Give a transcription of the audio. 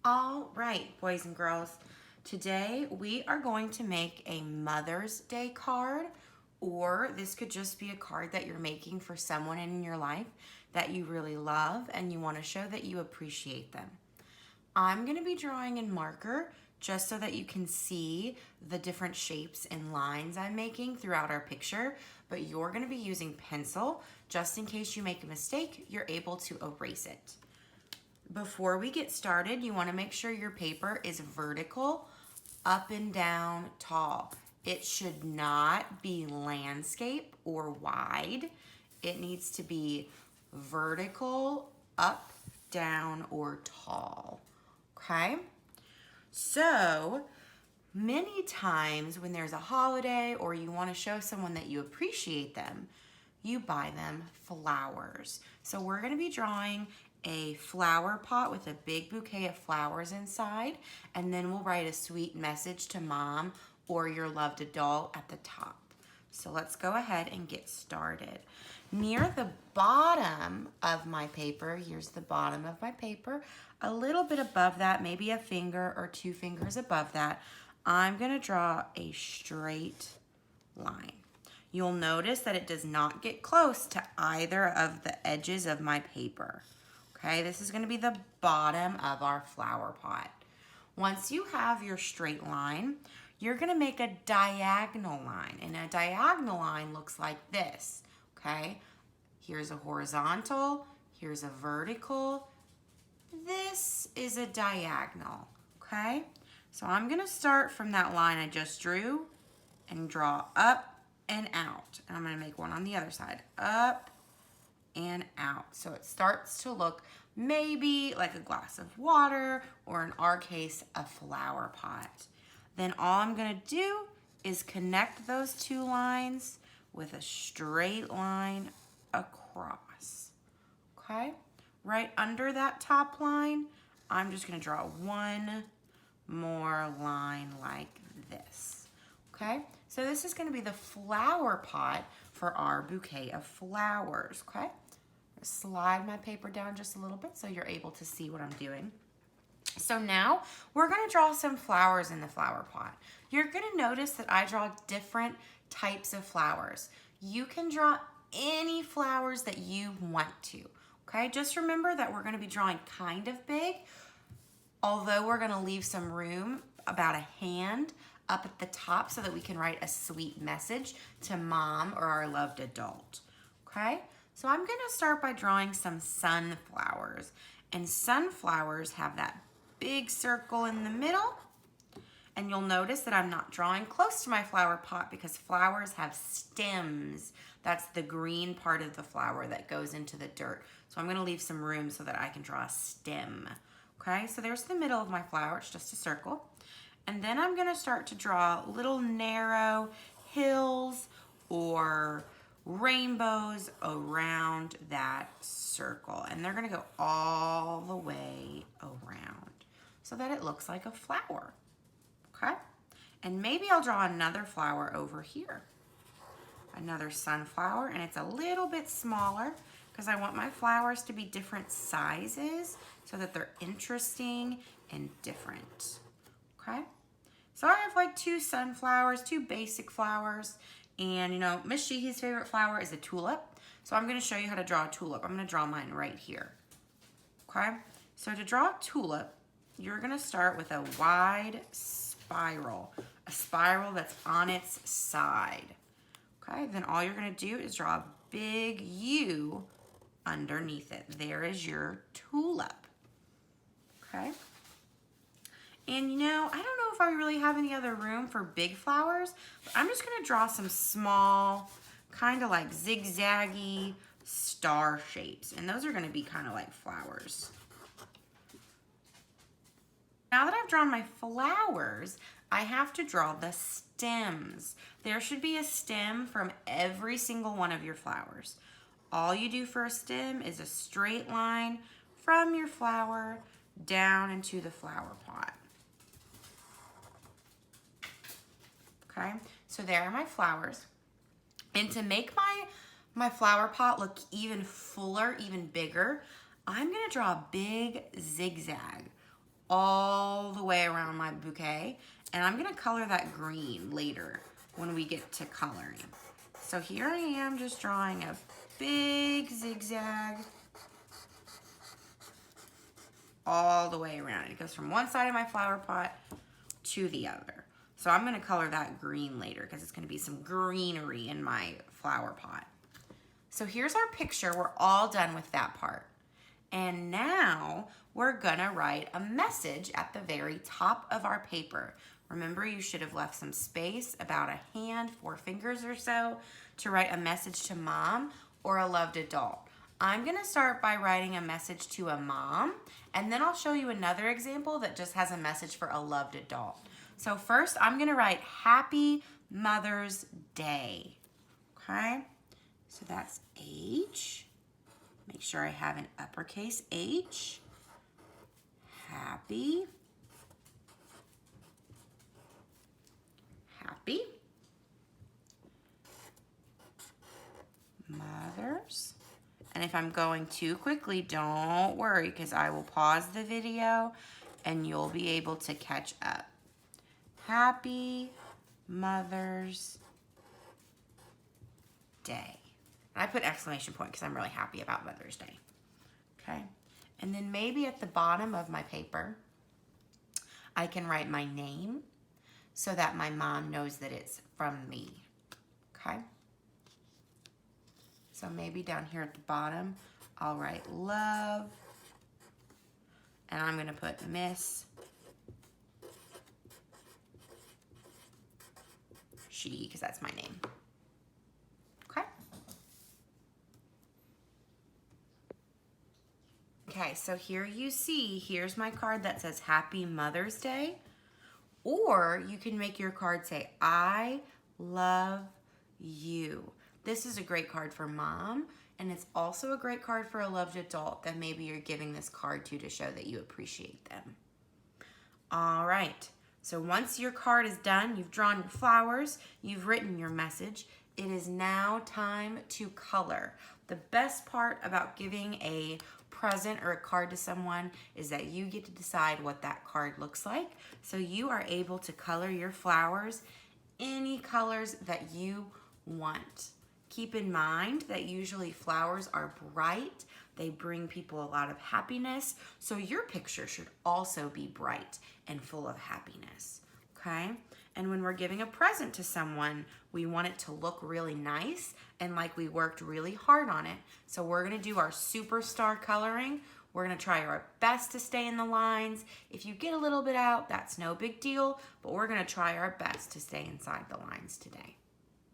All right, boys and girls, today we are going to make a Mother's Day card, or this could just be a card that you're making for someone in your life that you really love and you want to show that you appreciate them. I'm going to be drawing in marker just so that you can see the different shapes and lines I'm making throughout our picture, but you're going to be using pencil just in case you make a mistake, you're able to erase it. Before we get started, you want to make sure your paper is vertical, up and down, tall. It should not be landscape or wide. It needs to be vertical, up, down, or tall. Okay? So, many times when there's a holiday or you want to show someone that you appreciate them, you buy them flowers. So we're going to be drawing a flower pot with a big bouquet of flowers inside, and then we'll write a sweet message to mom or your loved adult at the top. So let's go ahead and get started. Near the bottom of my paper, here's the bottom of my paper, a little bit above that, maybe a finger or 2 fingers above that, I'm going to draw a straight line. You'll notice that it does not get close to either of the edges of my paper. Okay, this is going to be the bottom of our flower pot. Once you have your straight line, you're going to make a diagonal line. And a diagonal line looks like this. Okay, here's a horizontal, here's a vertical. This is a diagonal. Okay, so I'm going to start from that line I just drew and draw up and out. And I'm going to make one on the other side. Up and out. So it starts to look maybe like a glass of water, or in our case, a flower pot. Then all I'm going to do is connect those 2 lines with a straight line across. Okay? Right under that top line, I'm just going to draw one more line like this. Okay? So this is going to be the flower pot for our bouquet of flowers. Okay? Slide my paper down just a little bit so you're able to see what I'm doing. So now we're going to draw some flowers in the flower pot. You're going to notice that I draw different types of flowers. You can draw any flowers that you want to. Okay, just remember that we're going to be drawing kind of big, although we're going to leave some room, about a hand up at the top, so that we can write a sweet message to mom or our loved adult. Okay? So I'm going to start by drawing some sunflowers. And sunflowers have that big circle in the middle. And you'll notice that I'm not drawing close to my flower pot because flowers have stems. That's the green part of the flower that goes into the dirt. So I'm going to leave some room so that I can draw a stem. Okay, so there's the middle of my flower. It's just a circle. And then I'm going to start to draw little narrow hills or rainbows around that circle, and they're going to go all the way around so that it looks like a flower. Okay, and maybe I'll draw another flower over here, another sunflower, and it's a little bit smaller because I want my flowers to be different sizes so that they're interesting and different. Okay, so I have like 2 sunflowers, 2 basic flowers. And you know, Miss Sheehy's favorite flower is a tulip. So I'm going to show you how to draw a tulip. I'm going to draw mine right here. Okay? So to draw a tulip, you're going to start with a wide spiral. A spiral that's on its side. Okay? Then all you're going to do is draw a big U underneath it. There is your tulip. Okay? And you know, I don't know if I really have any other room for big flowers, but I'm just going to draw some small, kind of like zigzaggy star shapes. And those are going to be kind of like flowers. Now that I've drawn my flowers, I have to draw the stems. There should be a stem from every single one of your flowers. All you do for a stem is a straight line from your flower down into the flower pot. Okay, so there are my flowers. And to make my flower pot look even fuller, even bigger, I'm gonna draw a big zigzag all the way around my bouquet. And I'm gonna color that green later when we get to coloring. So here I am just drawing a big zigzag all the way around. It goes from one side of my flower pot to the other. So I'm gonna color that green later because it's gonna be some greenery in my flower pot. So here's our picture. We're all done with that part. And now we're gonna write a message at the very top of our paper. Remember, you should have left some space, about a hand, 4 fingers or so, to write a message to mom or a loved adult. I'm gonna start by writing a message to a mom, and then I'll show you another example that just has a message for a loved adult. So first, I'm gonna write Happy Mother's Day, okay? So that's H. Make sure I have an uppercase H. Happy. Happy Mothers. And if I'm going too quickly, don't worry, because I will pause the video and you'll be able to catch up. Happy Mother's Day. I put exclamation point because I'm really happy about Mother's Day. Okay. And then maybe at the bottom of my paper, I can write my name so that my mom knows that it's from me. Okay. So maybe down here at the bottom, I'll write love. And I'm going to put Miss She, because that's my name. Okay. Okay, so here you see, here's my card that says Happy Mother's Day. Or you can make your card say, I love you. This is a great card for mom, and it's also a great card for a loved adult that maybe you're giving this card to show that you appreciate them. All right, so once your card is done, you've drawn your flowers, you've written your message, it is now time to color. The best part about giving a present or a card to someone is that you get to decide what that card looks like. So you are able to color your flowers any colors that you want. Keep in mind that usually flowers are bright. They bring people a lot of happiness. So your picture should also be bright and full of happiness, okay? And when we're giving a present to someone, we want it to look really nice and like we worked really hard on it. So we're gonna do our superstar coloring. We're gonna try our best to stay in the lines. If you get a little bit out, that's no big deal, but we're gonna try our best to stay inside the lines today.